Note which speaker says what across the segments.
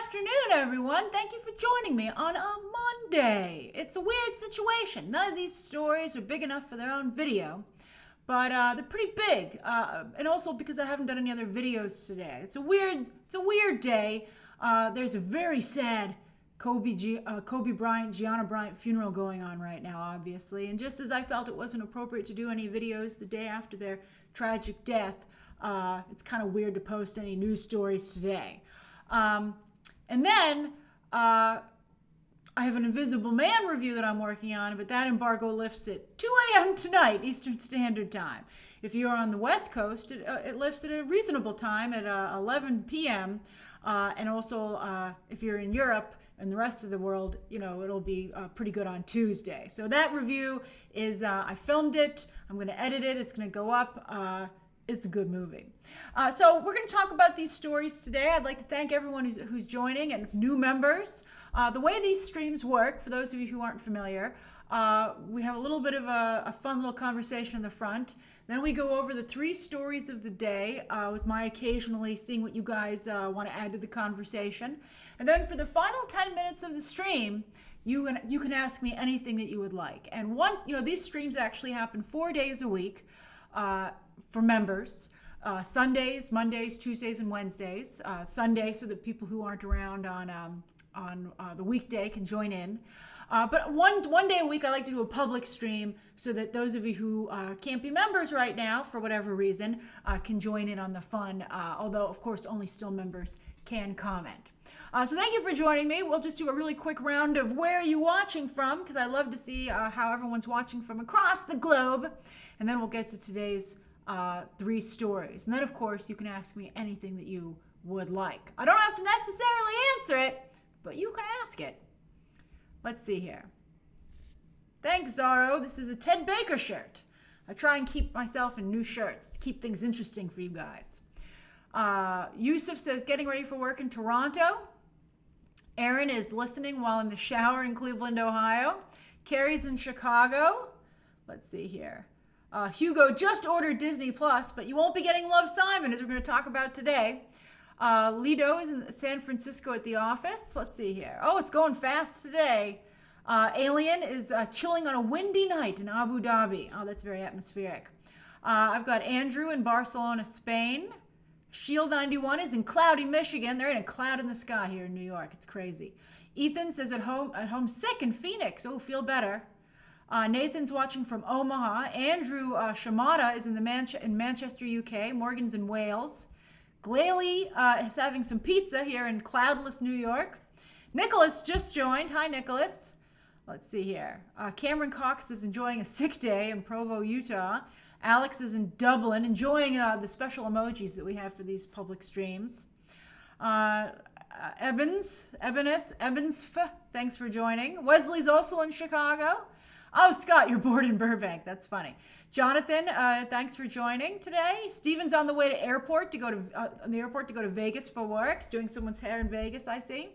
Speaker 1: afternoon, everyone. Thank you for joining me on a Monday. It's a weird situation. None of these stories are big enough for their own video, but they're pretty big. And also because I haven't done any other videos today. It's a weird day. There's a very sad Kobe Bryant, Gianna Bryant funeral going on right now, obviously. And just as I felt it wasn't appropriate to do any videos the day after their tragic death, it's kind of weird to post any news stories today. And then I have an Invisible Man review that I'm working on, but that embargo lifts at 2 a.m. tonight, Eastern Standard Time. If you're on the West Coast, it lifts at a reasonable time at 11 p.m. And also, if you're in Europe and the rest of the world, it'll be pretty good on Tuesday. So that review is, I filmed it. I'm going to edit it. It's going to go up. It's a good movie. So we're going to talk about these stories today. I'd like to thank everyone who's joining and new members. The way these streams work, for those of you who aren't familiar, we have a little bit of a fun little conversation in the front. Then we go over the 3 stories of the day with my occasionally seeing what you guys want to add to the conversation. And then for the final 10 minutes of the stream, you can ask me anything that you would like. And once, these streams actually happen 4 days a week. For members, Sundays, Mondays, Tuesdays, and Wednesdays. Sunday, so that people who aren't around on the weekday can join in. But one day a week, I like to do a public stream so that those of you who can't be members right now, for whatever reason, can join in on the fun. Although, of course, only still members can comment. So thank you for joining me. We'll just do a really quick round of where are you watching from, because I love to see how everyone's watching from across the globe. And then we'll get to today's 3 stories. And then, of course, you can ask me anything that you would like. I don't have to necessarily answer it, but you can ask it. Let's see here. Thanks, Zorro. This is a Ted Baker shirt. I try and keep myself in new shirts to keep things interesting for you guys. Yusuf says, getting ready for work in Toronto. Aaron is listening while in the shower in Cleveland, Ohio. Carrie's in Chicago. Let's see here. Hugo just ordered Disney Plus, but you won't be getting Love, Simon, as we're going to talk about today. Lido is in San Francisco at the office. Let's see here. Oh, it's going fast today. Alien is chilling on a windy night in Abu Dhabi. Oh, that's very atmospheric. I've got Andrew in Barcelona, Spain. Shield 91 is in cloudy Michigan. They're in a cloud in the sky here in New York. It's crazy. Ethan says at home sick in Phoenix. Oh, feel better. Nathan's watching from Omaha. Andrew Shamada is in Manchester, UK. Morgan's in Wales. Glalie is having some pizza here in cloudless New York. Nicholas just joined. Hi, Nicholas. Let's see here. Cameron Cox is enjoying a sick day in Provo, Utah. Alex is in Dublin, enjoying the special emojis that we have for these public streams. Ebens, thanks for joining. Wesley's also in Chicago. Oh, Scott, you're bored in Burbank. That's funny. Jonathan, thanks for joining today. Steven's on the way to the airport to go to Vegas for work, doing someone's hair in Vegas, I see.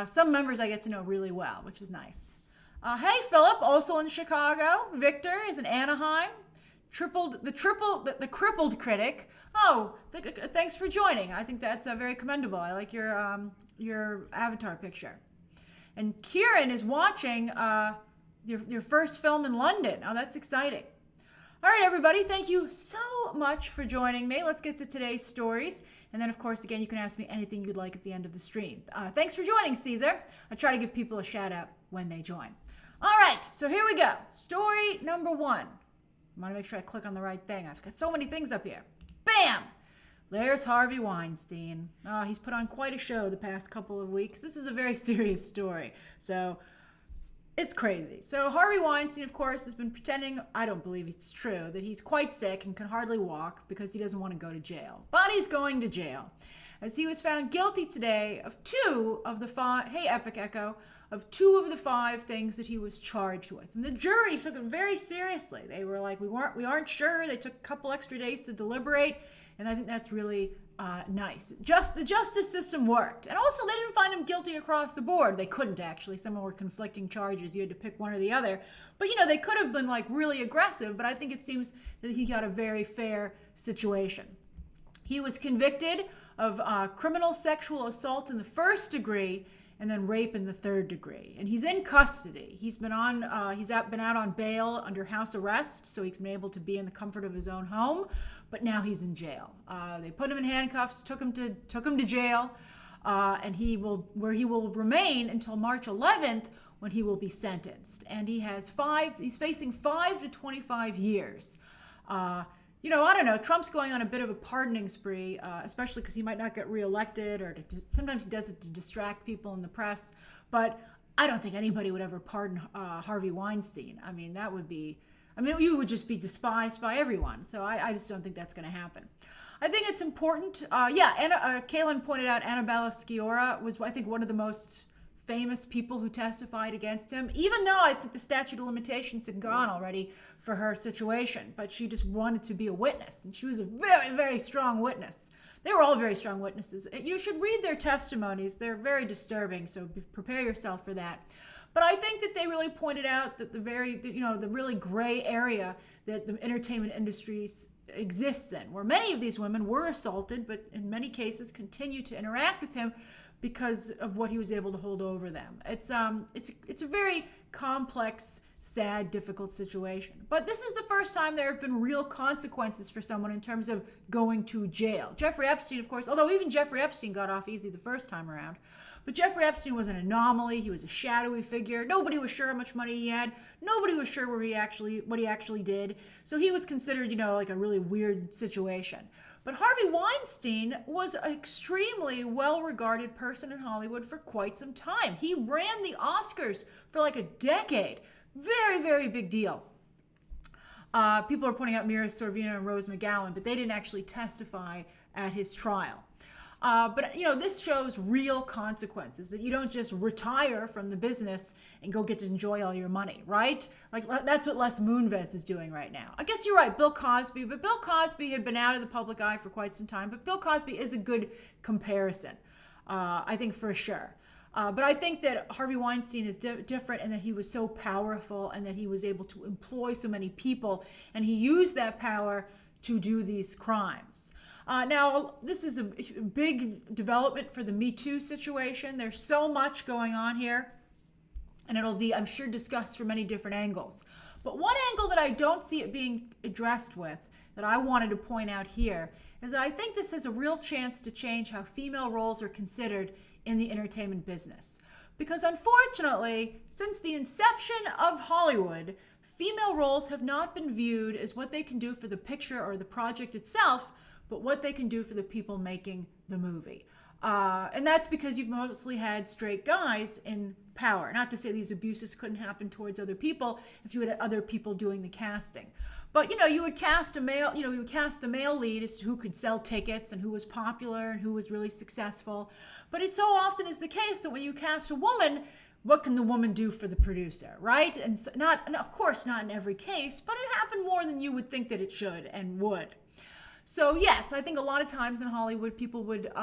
Speaker 1: Some members I get to know really well, which is nice. Hey, Philip, also in Chicago. Victor is in Anaheim. The crippled critic. Oh, thanks for joining. I think that's very commendable. I like your avatar picture. And Kieran is watching your first film in London. Oh, that's exciting. All right, everybody, thank you so much for joining me. Let's get to today's stories. And then, of course, again, you can ask me anything you'd like at the end of the stream. Thanks for joining, Caesar. I try to give people a shout out when they join. All right, so here we go. Story number 1. I want to make sure I click on the right thing. I've got so many things up here. Bam! There's Harvey Weinstein. He's put on quite a show the past couple of weeks. This is a very serious story. So it's crazy. So Harvey Weinstein, of course, has been pretending, I don't believe it's true, that he's quite sick and can hardly walk because he doesn't want to go to jail. But he's going to jail, as he was found guilty today of 2 of the 5, hey Epic Echo, of 2 of the 5 things that he was charged with. And the jury took it very seriously. They were like, we aren't sure. They took a couple extra days to deliberate. And I think that's really nice. The justice system worked. And also, they didn't find him guilty across the board. They couldn't, actually. Some were conflicting charges. You had to pick one or the other. But, they could have been, really aggressive. But I think it seems that he got a very fair situation. He was convicted of criminal sexual assault in the first degree and then rape in the third degree. And he's in custody. He's been been out on bail under house arrest, so he's been able to be in the comfort of his own home. But now he's in jail. They put him in handcuffs, took him to jail, and he will remain until March 11th when he will be sentenced. And he's facing 5 to 25 years. I don't know. Trump's going on a bit of a pardoning spree, especially because he might not get reelected, or sometimes he does it to distract people in the press. But I don't think anybody would ever pardon Harvey Weinstein. I mean, you would just be despised by everyone. So I just don't think that's going to happen. I think it's important. Kaylin pointed out Annabella Sciorra was, I think, one of the most famous people who testified against him, even though I think the statute of limitations had gone already for her situation, but she just wanted to be a witness, and she was a very, very strong witness. They were all very strong witnesses. You should read their testimonies. They're very disturbing, so prepare yourself for that. But I think that they really pointed out that the really gray area that the entertainment industry exists in, where many of these women were assaulted, but in many cases continue to interact with him because of what he was able to hold over them. It's a very complex, sad, difficult situation. But this is the first time there have been real consequences for someone in terms of going to jail. Jeffrey Epstein, of course, although even Jeffrey Epstein got off easy the first time around. But Jeffrey Epstein was an anomaly. He was a shadowy figure. Nobody was sure how much money he had. Nobody was sure what he actually did. So he was considered, like a really weird situation. But Harvey Weinstein was an extremely well-regarded person in Hollywood for quite some time. He ran the Oscars for like a decade. Very, very big deal. People are pointing out Mira Sorvino and Rose McGowan, but they didn't actually testify at his trial. But this shows real consequences, that you don't just retire from the business and go get to enjoy all your money, right? Like, that's what Les Moonves is doing right now. I guess you're right, Bill Cosby, but Bill Cosby had been out of the public eye for quite some time, but Bill Cosby is a good comparison, I think, for sure. But I think that Harvey Weinstein is different in that he was so powerful and that he was able to employ so many people, and he used that power to do these crimes. Now, this is a big development for the Me Too situation. There's so much going on here, and it'll be, I'm sure, discussed from many different angles. But one angle that I don't see it being addressed with, that I wanted to point out here, is that I think this has a real chance to change how female roles are considered in the entertainment business. Because unfortunately, since the inception of Hollywood, female roles have not been viewed as what they can do for the picture or the project itself, but what they can do for the people making the movie. And that's because you've mostly had straight guys in power. Not to say these abuses couldn't happen towards other people if you had other people doing the casting. But, you would cast the male lead as to who could sell tickets and who was popular and who was really successful. But it so often is the case that when you cast a woman, what can the woman do for the producer, right? And of course, not in every case, but it happened more than you would think that it should and would. So yes, I think a lot of times in Hollywood, people would,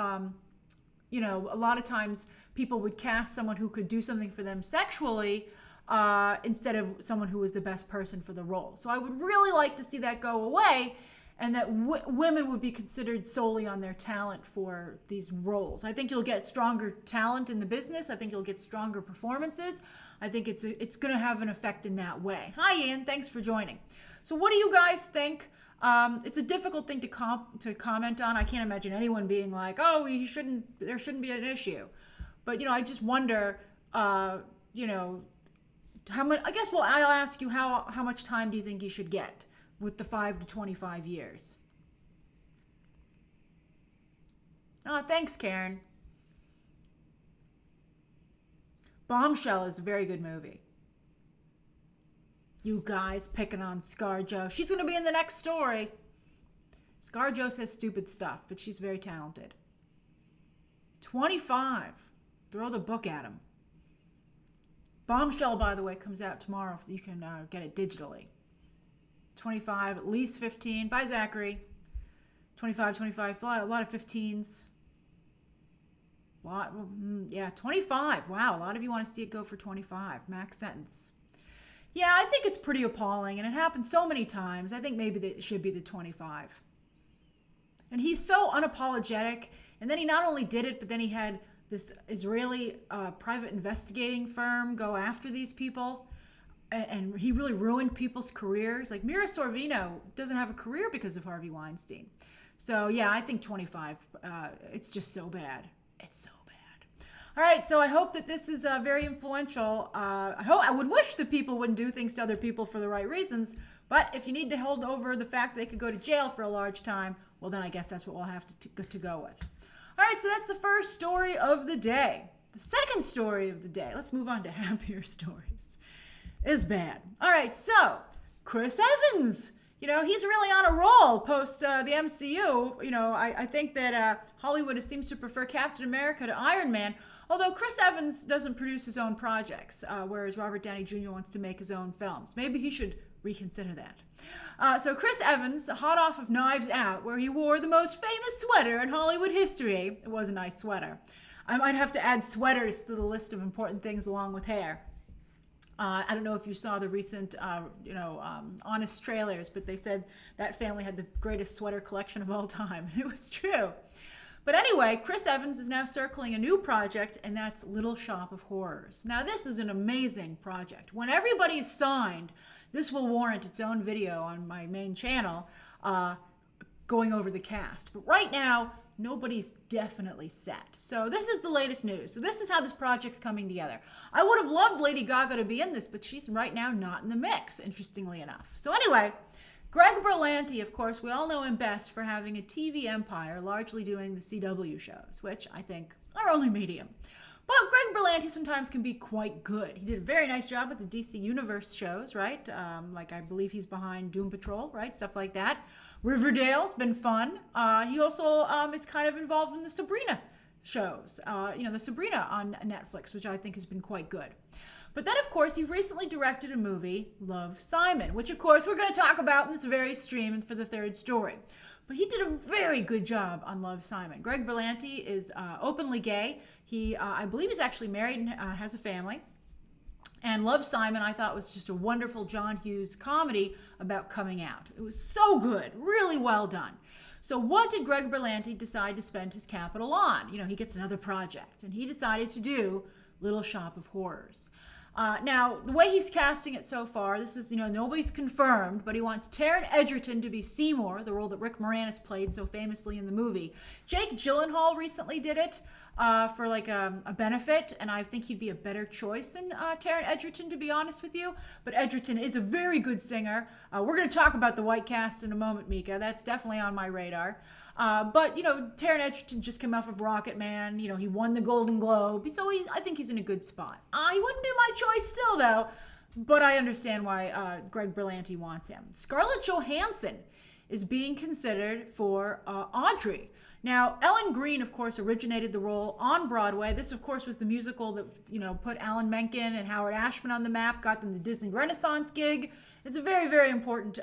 Speaker 1: cast someone who could do something for them sexually instead of someone who was the best person for the role. So I would really like to see that go away, and that women would be considered solely on their talent for these roles. I think you'll get stronger talent in the business. I think you'll get stronger performances. I think it's going to have an effect in that way. Hi, Ian. Thanks for joining. So what do you guys think? It's a difficult thing to comment on. I can't imagine anyone being like, "Oh, there shouldn't be an issue." But I just wonder, how much. I guess I'll ask you how much time do you think you should get with the 5 to 25 years? Oh, thanks, Karen. Bombshell is a very good movie. You guys picking on ScarJo. She's going to be in the next story. ScarJo says stupid stuff, but she's very talented. 25. Throw the book at him. Bombshell, by the way, comes out tomorrow. You can get it digitally. 25, at least 15. Bye, Zachary. 25, a lot of 15s. 25. Wow, a lot of you want to see it go for 25. Max sentence. Yeah, I think it's pretty appalling, and it happens so many times. I think maybe it should be the 25. And he's so unapologetic And then he not only did it, but then he had this Israeli private investigating firm go after these people. And he really ruined people's careers. Like Mira Sorvino doesn't have a career because of Harvey Weinstein. So yeah, I think 25, it's just so bad. It's so bad. All right, so I hope that this is very influential. I would wish that people wouldn't do things to other people for the right reasons, but if you need to hold over the fact that they could go to jail for a large time, well then I guess that's what we'll have to go with. All right, so that's the first story of the day. The second story of the day, let's move on to happier stories, is bad. All right, so Chris Evans, he's really on a roll post the MCU. I think that Hollywood seems to prefer Captain America to Iron Man, although Chris Evans doesn't produce his own projects, whereas Robert Downey Jr. wants to make his own films. Maybe he should reconsider that. So Chris Evans, hot off of Knives Out, where he wore the most famous sweater in Hollywood history. It was a nice sweater. I might have to add sweaters to the list of important things along with hair. I don't know if you saw the recent, Honest trailers, but they said that family had the greatest sweater collection of all time. It was true. But anyway, Chris Evans is now circling a new project, and that's Little Shop of Horrors. Now, this is an amazing project. When everybody is signed, this will warrant its own video on my main channel going over the cast. But right now, nobody's definitely set. So this is the latest news. So this is how this project's coming together. I would have loved Lady Gaga to be in this, but she's right now not in the mix, interestingly enough. So anyway, Greg Berlanti, of course, we all know him best for having a TV empire, largely doing the CW shows, which I think are only medium. But Greg Berlanti sometimes can be quite good. He did a very nice job with the DC Universe shows, right? Like I believe he's behind Doom Patrol, right? Stuff like that. Riverdale's been fun. He also is kind of involved in the Sabrina shows, the Sabrina on Netflix, which I think has been quite good. But then, of course, he recently directed a movie, Love, Simon, which, of course, we're going to talk about in this very stream and for the third story. But he did a very good job on Love, Simon. Greg Berlanti is openly gay. He, I believe, is actually married and has a family. And Love, Simon, I thought was just a wonderful John Hughes comedy about coming out. It was so good, really well done. So what did Greg Berlanti decide to spend his capital on? He gets another project, and he decided to do Little Shop of Horrors. Now, the way he's casting it so far, this is, nobody's confirmed, but he wants Taron Egerton to be Seymour, the role that Rick Moranis played so famously in the movie. Jake Gyllenhaal recently did it for like a benefit, and I think he'd be a better choice than Taron Egerton, to be honest with you. But Egerton is a very good singer. We're going to talk about the white cast in a moment, Mika. That's definitely on my radar. But Taron Egerton just came off of Rocket Man. He won the Golden Globe. So I think he's in a good spot. He wouldn't be my choice still, though. But I understand why Greg Berlanti wants him. Scarlett Johansson is being considered for Audrey. Now, Ellen Greene, of course, originated the role on Broadway. This, of course, was the musical that, put Alan Menken and Howard Ashman on the map, got them the Disney Renaissance gig. It's a very, very important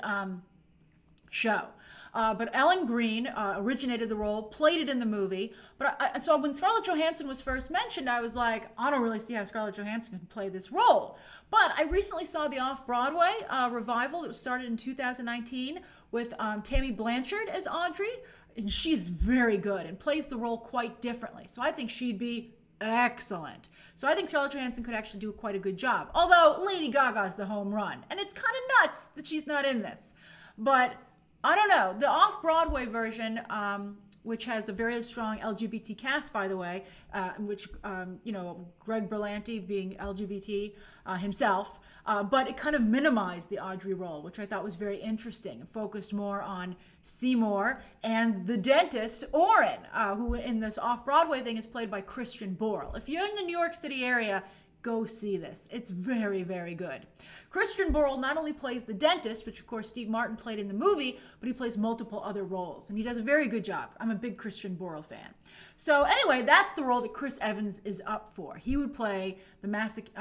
Speaker 1: show. But Ellen Greene originated the role, played it in the movie. But so when Scarlett Johansson was first mentioned, I was like, I don't really see how Scarlett Johansson can play this role. But I recently saw the Off-Broadway revival that was started in 2019 with Tammy Blanchard as Audrey. And she's very good and plays the role quite differently. So I think she'd be excellent. So I think Scarlett Johansson could actually do quite a good job. Although Lady Gaga's the home run. And it's kind of nuts that she's not in this. But I don't know. The Off-Broadway version, which has a very strong LGBT cast, by the way, which, Greg Berlanti being LGBT himself, but it kind of minimized the Audrey role, which I thought was very interesting and focused more on Seymour and the dentist, Orrin, who in this Off-Broadway thing is played by Christian Borle. If you're in the New York City area, go see this. It's very, very good. Christian Borle not only plays the dentist, which of course Steve Martin played in the movie, but he plays multiple other roles, and he does a very good job. I'm a big Christian Borle fan. So anyway, that's the role that Chris Evans is up for. He would play the masochistic,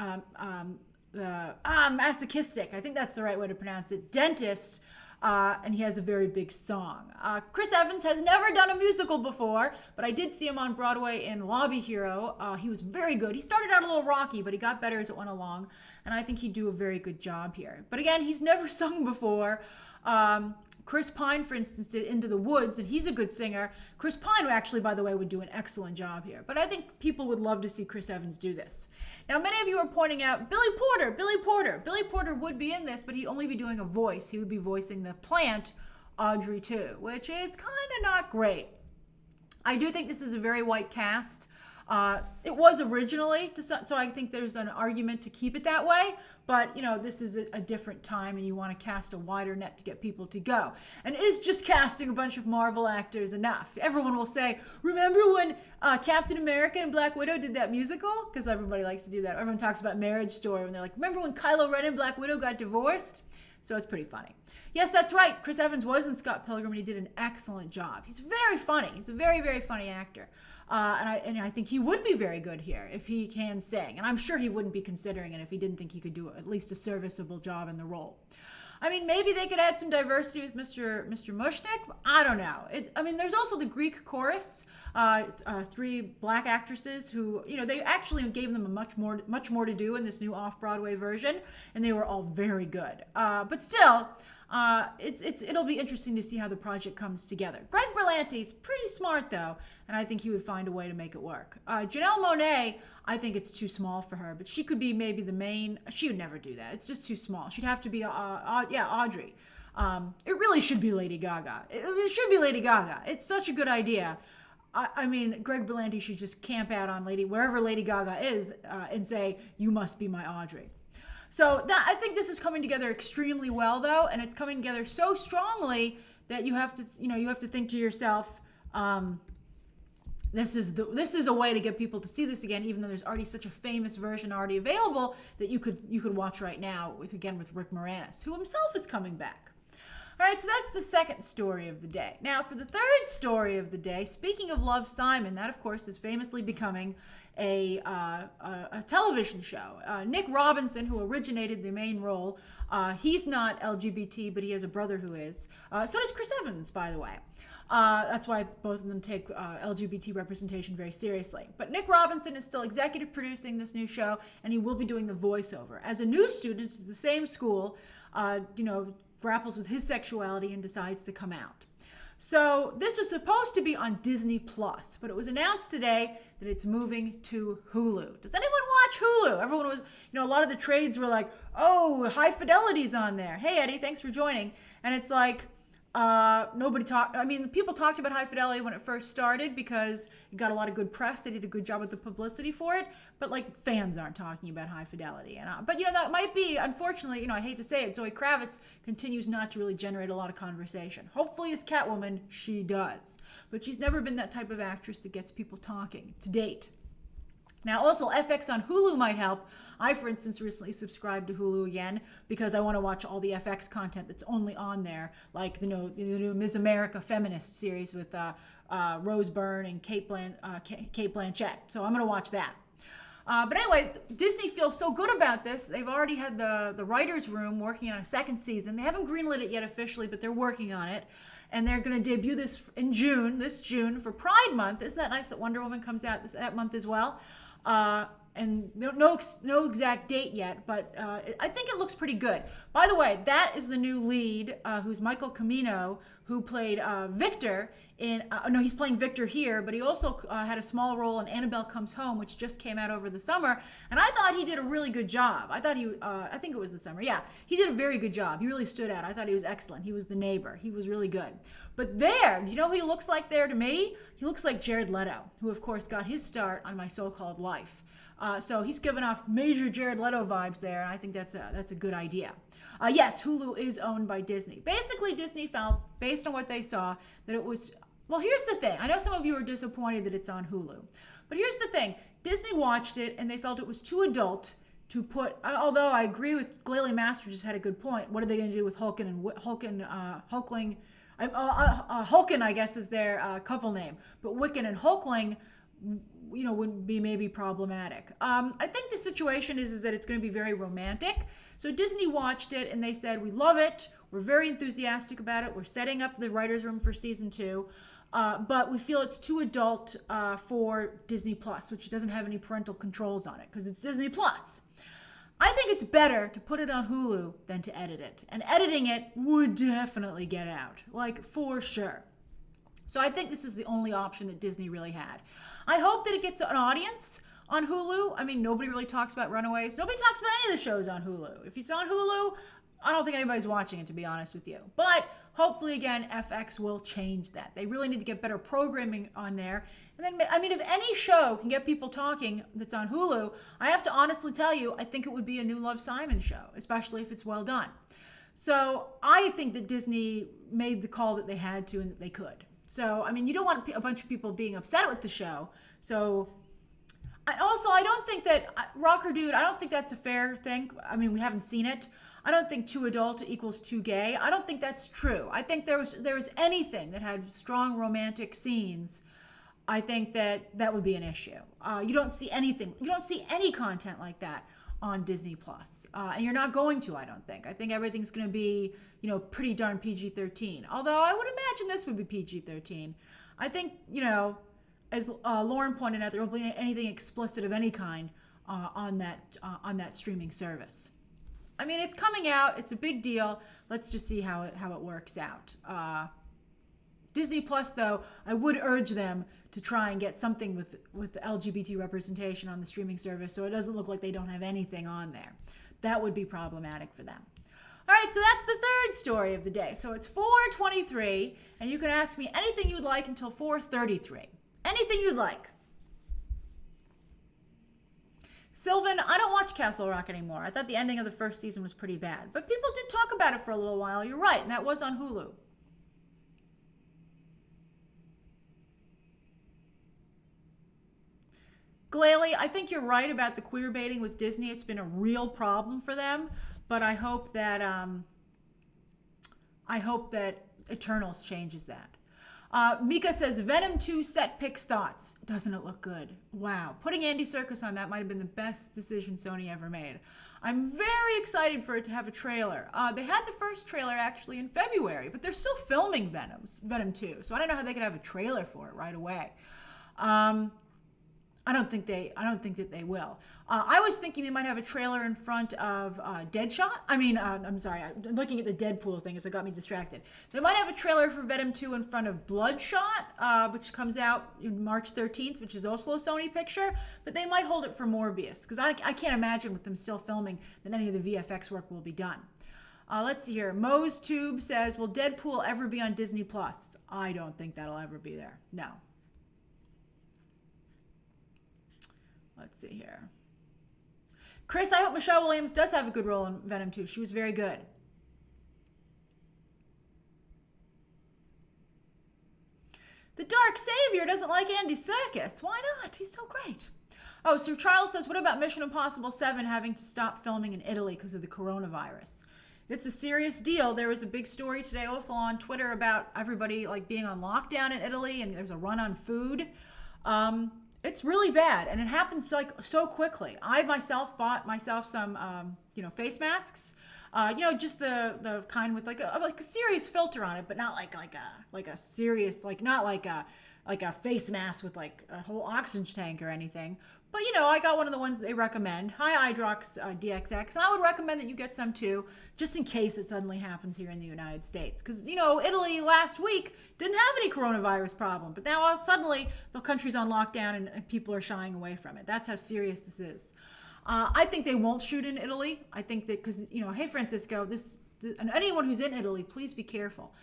Speaker 1: I think that's the right way to pronounce it, dentist, and he has a very big song. Chris Evans has never done a musical before, but I did see him on Broadway in Lobby Hero. He was very good. He started out a little rocky, but he got better as it went along, and I think he'd do a very good job here. But again, he's never sung before. Chris Pine, for instance, did Into the Woods, and he's a good singer. Chris Pine, actually, by the way, would do an excellent job here. But I think people would love to see Chris Evans do this. Now, many of you are pointing out, Billy Porter. Billy Porter would be in this, but he'd only be doing a voice. He would be voicing the plant, Audrey 2, which is kind of not great. I do think this is a very white cast. It was originally, so I think there's an argument to keep it that way. But, this is a different time, and you want to cast a wider net to get people to go. And is just casting a bunch of Marvel actors enough? Everyone will say, remember when Captain America and Black Widow did that musical? Because everybody likes to do that. Everyone talks about Marriage Story, and they're like, remember when Kylo Ren and Black Widow got divorced? So it's pretty funny. Yes, that's right. Chris Evans was in Scott Pilgrim, and he did an excellent job. He's very funny. He's a very, very funny actor. And I think he would be very good here if he can sing. And I'm sure he wouldn't be considering it if he didn't think he could do at least a serviceable job in the role. I mean, maybe they could add some diversity with Mr. Mushnick. I don't know. There's also the Greek chorus, 3 black actresses who, they actually gave them much more to do in this new off-Broadway version, and they were all very good. But still, it'll be interesting to see how the project comes together. Greg Berlanti's pretty smart though, and I think he would find a way to make it work. Janelle Monáe, I think it's too small for her, but she could be maybe the main. She would never do that. It's just too small. She'd have to be Audrey. It really should be Lady Gaga. It should be Lady Gaga. It's such a good idea. Greg Berlanti should just camp out on wherever Lady Gaga is, and say, "You must be my Audrey." So I think this is coming together extremely well, though, and it's coming together so strongly that you have to think to yourself, this is a way to get people to see this again, even though there's already such a famous version already available that you could watch right now with Rick Moranis, who himself is coming back. All right, so that's the second story of the day. Now, for the third story of the day, speaking of Love, Simon, that of course is famously becoming a television show. Nick Robinson, who originated the main role, he's not LGBT, but he has a brother who is. So does Chris Evans, by the way. That's why both of them take LGBT representation very seriously. But Nick Robinson is still executive producing this new show, and he will be doing the voiceover. As a new student at the same school, grapples with his sexuality and decides to come out. So this was supposed to be on Disney Plus, but it was announced today that it's moving to Hulu. Does anyone watch Hulu? Everyone was, a lot of the trades were like, oh, High Fidelity's on there. Hey, Eddie, thanks for joining. And it's like, people talked about High Fidelity when it first started because it got a lot of good press. They did a good job with the publicity for it, but fans aren't talking about High Fidelity. But that might be, unfortunately, I hate to say it, Zoe Kravitz continues not to really generate a lot of conversation. Hopefully as Catwoman, she does. But she's never been that type of actress that gets people talking to date. Now, also, FX on Hulu might help. I, for instance, recently subscribed to Hulu again because I want to watch all the FX content that's only on there, like the new Ms. America feminist series with Rose Byrne and Kate Blanchett. So I'm going to watch that. But anyway, Disney feels so good about this. They've already had the writer's room working on a second season. They haven't greenlit it yet officially, but they're working on it. And they're going to debut this in this June for Pride Month. Isn't that nice that Wonder Woman comes out that month as well? And no exact date yet, but I think it looks pretty good. By the way, that is the new lead, who's Michael Cimino, who played Victor in, he's playing Victor here, but he also had a small role in Annabelle Comes Home, which just came out over the summer, and I thought he did a really good job. I think it was the summer. Yeah, he did a very good job. He really stood out. I thought he was excellent. He was the neighbor. He was really good. But there, do you know who he looks like there to me? He looks like Jared Leto, who of course got his start on My So-Called Life. So he's given off major Jared Leto vibes there, and I think that's a good idea. Yes, Hulu is owned by Disney. Basically, Disney felt, based on what they saw, that it was... Well, here's the thing. I know some of you are disappointed that it's on Hulu. But here's the thing. Disney watched it, and they felt it was too adult to put... Although I agree with Glalie Master just had a good point. What are they going to do with Hulkin and Hulkling? Hulkin, I guess, is their couple name. But Wiccan and Hulkling... would be maybe problematic. I think the situation is that it's going to be very romantic. So Disney watched it and they said, we love it. We're very enthusiastic about it. We're setting up the writer's room for season 2. But we feel it's too adult for Disney Plus, which doesn't have any parental controls on it because it's Disney Plus. I think it's better to put it on Hulu than to edit it. And editing it would definitely get out, like for sure. So I think this is the only option that Disney really had. I hope that it gets an audience on Hulu. I mean, nobody really talks about Runaways. Nobody talks about any of the shows on Hulu. If it's on Hulu, I don't think anybody's watching it, to be honest with you. But hopefully, again, FX will change that. They really need to get better programming on there. And then, I mean, if any show can get people talking that's on Hulu, I have to honestly tell you, I think it would be a new Love, Simon show, especially if it's well done. So I think that Disney made the call that they had to and that they could. So, I mean, you don't want a bunch of people being upset with the show. So, also, I don't think that, Rocker Dude, I don't think that's a fair thing. I mean, we haven't seen it. I don't think too adult equals too gay. I don't think that's true. I think there was anything that had strong romantic scenes, I think that would be an issue. You don't see anything. You don't see any content like that on Disney Plus, and you're not going to. I don't think. I think everything's going to be, pretty darn PG-13. Although I would imagine this would be PG-13. I think, as Lauren pointed out, there won't be anything explicit of any kind on that streaming service. I mean, it's coming out. It's a big deal. Let's just see how it works out. Disney Plus, though, I would urge them to try and get something with the LGBT representation on the streaming service, so it doesn't look like they don't have anything on there. That would be problematic for them. All right, so that's the third story of the day. So it's 4:23, and you can ask me anything you'd like until 4:33. Anything you'd like. Sylvan, I don't watch Castle Rock anymore. I thought the ending of the first season was pretty bad. But people did talk about it for a little while. You're right, and that was on Hulu. Glalie, I think you're right about the queer baiting with Disney. It's been a real problem for them. But I hope that Eternals changes that. Mika says, Venom 2 set picks thoughts. Doesn't it look good? Wow. Putting Andy Serkis on that might have been the best decision Sony ever made. I'm very excited for it to have a trailer. They had the first trailer actually in February, but they're still filming Venom 2. So I don't know how they could have a trailer for it right away. I don't think that they will. I was thinking they might have a trailer in front of Deadshot. I'm sorry, I'm looking at the Deadpool thing, so it got me distracted. They might have a trailer for Venom 2 in front of Bloodshot, which comes out in March 13th, which is also a Sony picture. But they might hold it for Morbius, because I can't imagine with them still filming that any of the VFX work will be done. Let's see here. Moe's Tube says, will Deadpool ever be on Disney Plus? I don't think that'll ever be there. No. Let's see here. Chris, I hope Michelle Williams does have a good role in Venom 2. She was very good. The Dark Savior doesn't like Andy Serkis. Why not? He's so great. Oh, Sir Charles says, what about Mission Impossible 7 having to stop filming in Italy because of the coronavirus? It's a serious deal. There was a big story today also on Twitter about everybody being on lockdown in Italy, and there's a run on food. It's really bad, and it happens so quickly. I myself bought myself some, face masks. Just the kind with like a serious filter on it, but not like a serious, not like a face mask with like a whole oxygen tank or anything. But I got one of the ones that they recommend, High Hydrox DXX, and I would recommend that you get some too, just in case it suddenly happens here in the United States. Because Italy last week didn't have any coronavirus problem, but now suddenly the country's on lockdown and people are shying away from it. That's how serious this is. I think they won't shoot in Italy. I think that because hey Francisco, and anyone who's in Italy, please be careful.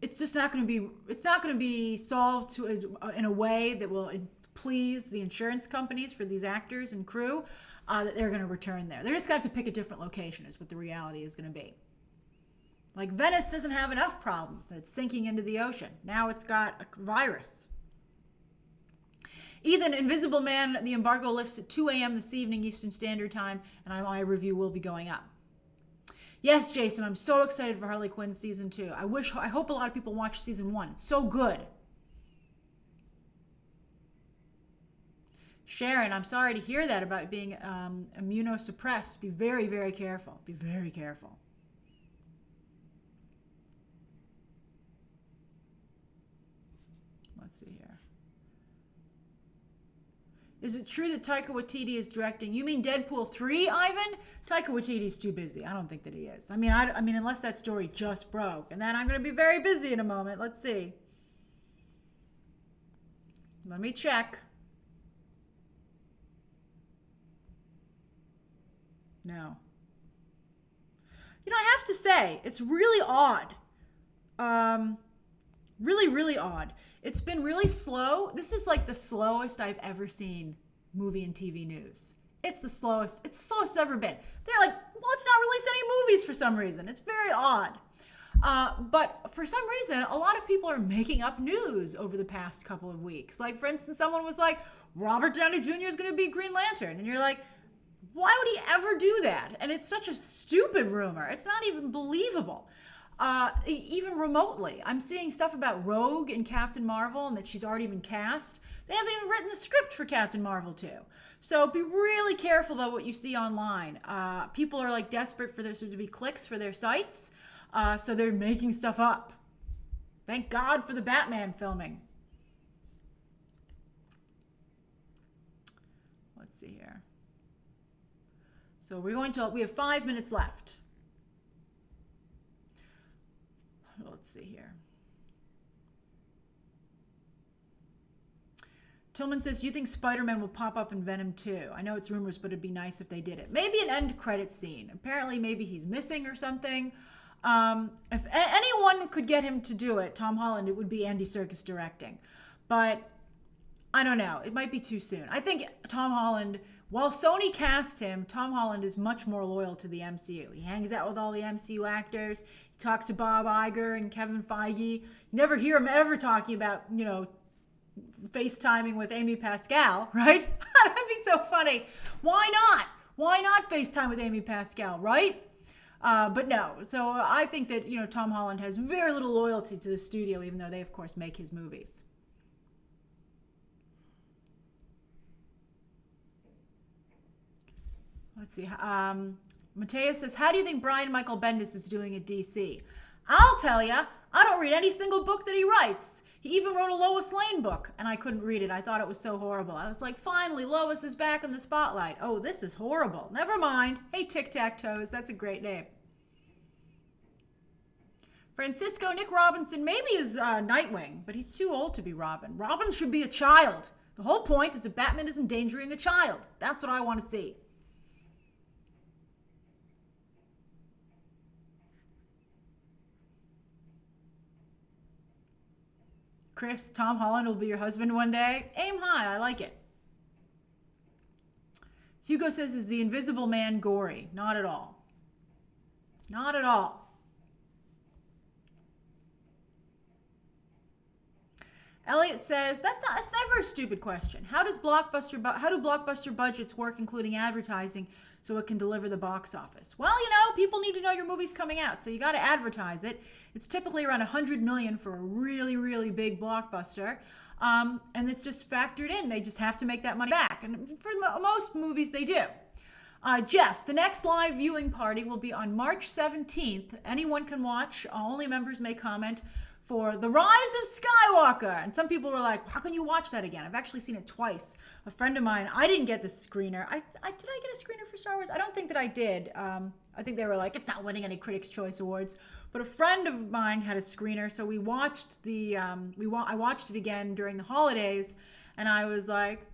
Speaker 1: It's just not going to be. It's not going to be solved in a way that will please the insurance companies for these actors and crew, that they're going to return there. They're just going to have to pick a different location is what the reality is going to be. Like Venice doesn't have enough problems. It's sinking into the ocean. Now it's got a virus. Ethan, Invisible Man, the embargo lifts at 2 a.m. this evening Eastern Standard Time, and my review will be going up. Yes, Jason, I'm so excited for Harley Quinn season 2. I hope a lot of people watch season 1. It's so good. Sharon, I'm sorry to hear that about being immunosuppressed. Be very, very careful. Be very careful. Let's see here. Is it true that Taika Waititi is directing? You mean Deadpool 3, Ivan? Taika Waititi's too busy. I don't think that he is. I mean, unless that story just broke. And then I'm going to be very busy in a moment. Let's see. Let me check. No. You know, I have to say, it's really odd. Really, really odd. It's been really slow. This is like the slowest I've ever seen movie and TV news. It's the slowest. It's the slowest it's ever been. They're like, well, let's not release any movies for some reason. It's very odd. But for some reason, a lot of people are making up news over the past couple of weeks. Like, for instance, someone was like, Robert Downey Jr. is going to be Green Lantern. And you're like, why would he ever do that? And it's such a stupid rumor. It's not even believable. Even remotely. I'm seeing stuff about Rogue and Captain Marvel and that she's already been cast. They haven't even written the script for Captain Marvel 2. So be really careful about what you see online. People are like desperate for there to be clicks for their sites. So they're making stuff up. Thank God for the Batman filming. Let's see here. So we have 5 minutes left. Let's see here. Tillman says, do you think Spider-Man will pop up in Venom 2? I know it's rumors, but it'd be nice if they did it. Maybe an end credit scene. Apparently, maybe he's missing or something. If anyone could get him to do it, Tom Holland, it would be Andy Serkis directing. But I don't know. It might be too soon. I think Tom Holland, while Sony cast him, Tom Holland is much more loyal to the MCU. He hangs out with all the MCU actors. He talks to Bob Iger and Kevin Feige. You never hear him ever talking about, FaceTiming with Amy Pascal, right? That'd be so funny. Why not? Why not FaceTime with Amy Pascal, right? But no. So I think that, Tom Holland has very little loyalty to the studio, even though they, of course, make his movies. Let's see. Mateus says, how do you think Brian Michael Bendis is doing at DC? I'll tell you, I don't read any single book that he writes. He even wrote a Lois Lane book, and I couldn't read it. I thought it was so horrible. I was like, finally, Lois is back in the spotlight. Oh, this is horrible. Never mind. Hey, Tic-Tac-Toes, that's a great name. Francisco Nick Robinson maybe is Nightwing, but he's too old to be Robin. Robin should be a child. The whole point is that Batman is endangering a child. That's what I want to see. Chris, Tom Holland will be your husband one day. Aim high. I like it. Hugo says, is the Invisible Man gory? Not at all. Not at all. Elliot says, that's never a stupid question. How do blockbuster budgets work, including advertising, so it can deliver the box office? Well, people need to know your movie's coming out, so you got to advertise it. It's typically around $100 million for a really, really big blockbuster, and it's just factored in. They just have to make that money back, and for most movies, they do. Jeff, the next live viewing party will be on March 17th. Anyone can watch. Only members may comment. For The Rise of Skywalker. And some people were like, how can you watch that again? I've actually seen it twice. A friend of mine, I didn't get the screener. Did I get a screener for Star Wars? I don't think that I did. I think they were like, it's not winning any Critics' Choice Awards. But a friend of mine had a screener, so we watched I watched it again during the holidays, and I was like,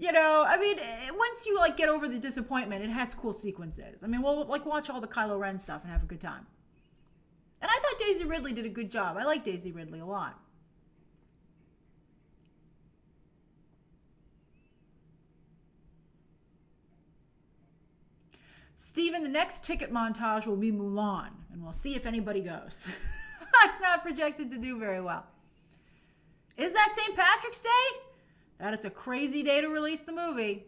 Speaker 1: once you get over the disappointment, it has cool sequences. We'll watch all the Kylo Ren stuff and have a good time. And I thought Daisy Ridley did a good job. I like Daisy Ridley a lot. Steven, the next ticket montage will be Mulan, and we'll see if anybody goes. It's not projected to do very well. Is that St. Patrick's Day? That is a crazy day to release the movie.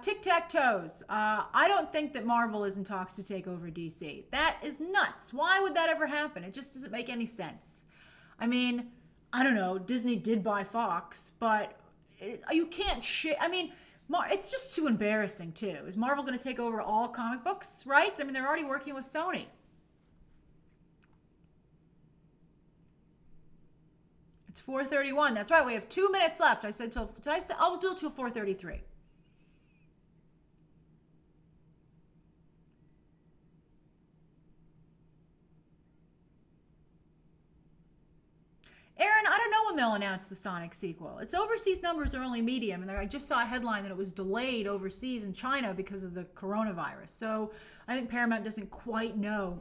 Speaker 1: Tic-Tac-Toes. I don't think that Marvel is in talks to take over DC. That is nuts. Why would that ever happen? It just doesn't make any sense. I don't know. Disney did buy Fox, but you can't it's just too embarrassing, too. Is Marvel going to take over all comic books, right? They're already working with Sony. It's 4:31. That's right. We have 2 minutes left. I said till. Did I say I'll do it till 4:33? Aaron, I don't know when they'll announce the Sonic sequel. Its overseas numbers are only medium, and I just saw a headline that it was delayed overseas in China because of the coronavirus. So I think Paramount doesn't quite know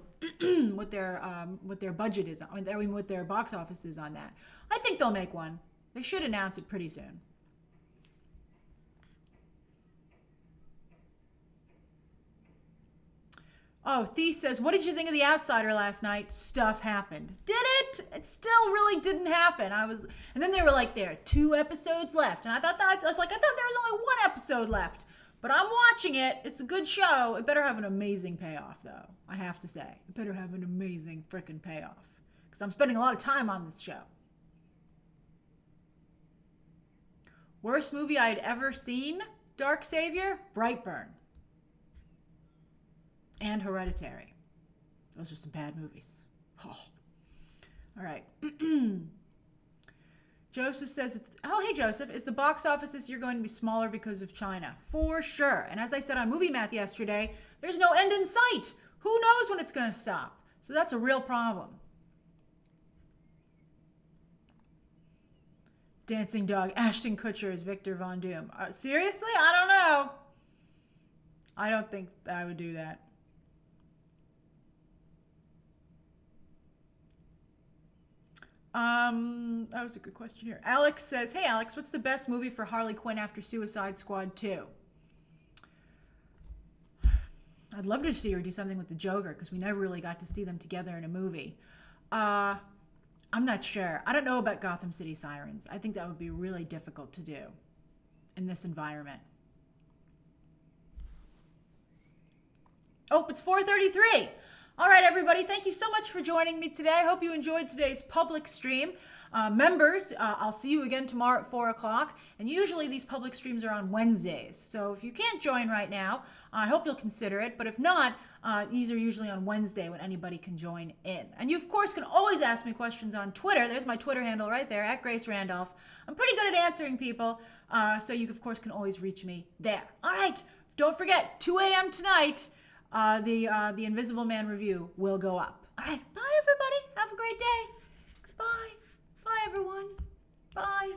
Speaker 1: what their budget is. I mean, what their box office is on that. I think they'll make one. They should announce it pretty soon. Oh, Thies says, what did you think of The Outsider last night? Stuff happened. Did it? It still really didn't happen. And then they were like, there are 2 episodes left. And I thought there was only 1 episode left. But I'm watching it. It's a good show. It better have an amazing payoff, though. I have to say. It better have an amazing freaking payoff. Because I'm spending a lot of time on this show. Worst movie I had ever seen? Dark Savior? Brightburn. And Hereditary. Those are some bad movies. Oh. All right. Joseph says, oh, hey, Joseph, is the box office this year going to be smaller because of China? For sure. And as I said on Movie Math yesterday, there's no end in sight. Who knows when it's going to stop? So that's a real problem. Dancing Dog, Ashton Kutcher is Victor Von Doom. Seriously? I don't know. I don't think I would do that. That was a good question here. Alex says, hey Alex, what's the best movie for Harley Quinn after Suicide Squad 2? I'd love to see her do something with the Joker because we never really got to see them together in a movie. I'm not sure. I don't know about Gotham City Sirens. I think that would be really difficult to do in this environment. Oh, it's 4:33. All right, everybody, thank you so much for joining me today. I hope you enjoyed today's public stream. Members, I'll see you again tomorrow at 4 o'clock. And usually these public streams are on Wednesdays. So if you can't join right now, I hope you'll consider it. But if not, these are usually on Wednesday when anybody can join in. And you, of course, can always ask me questions on Twitter. There's my Twitter handle right there, at Grace Randolph. I'm pretty good at answering people. So you, of course, can always reach me there. All right, don't forget, 2 a.m. tonight, the Invisible Man review will go up. All right, bye, everybody. Have a great day. Goodbye. Bye, everyone. Bye.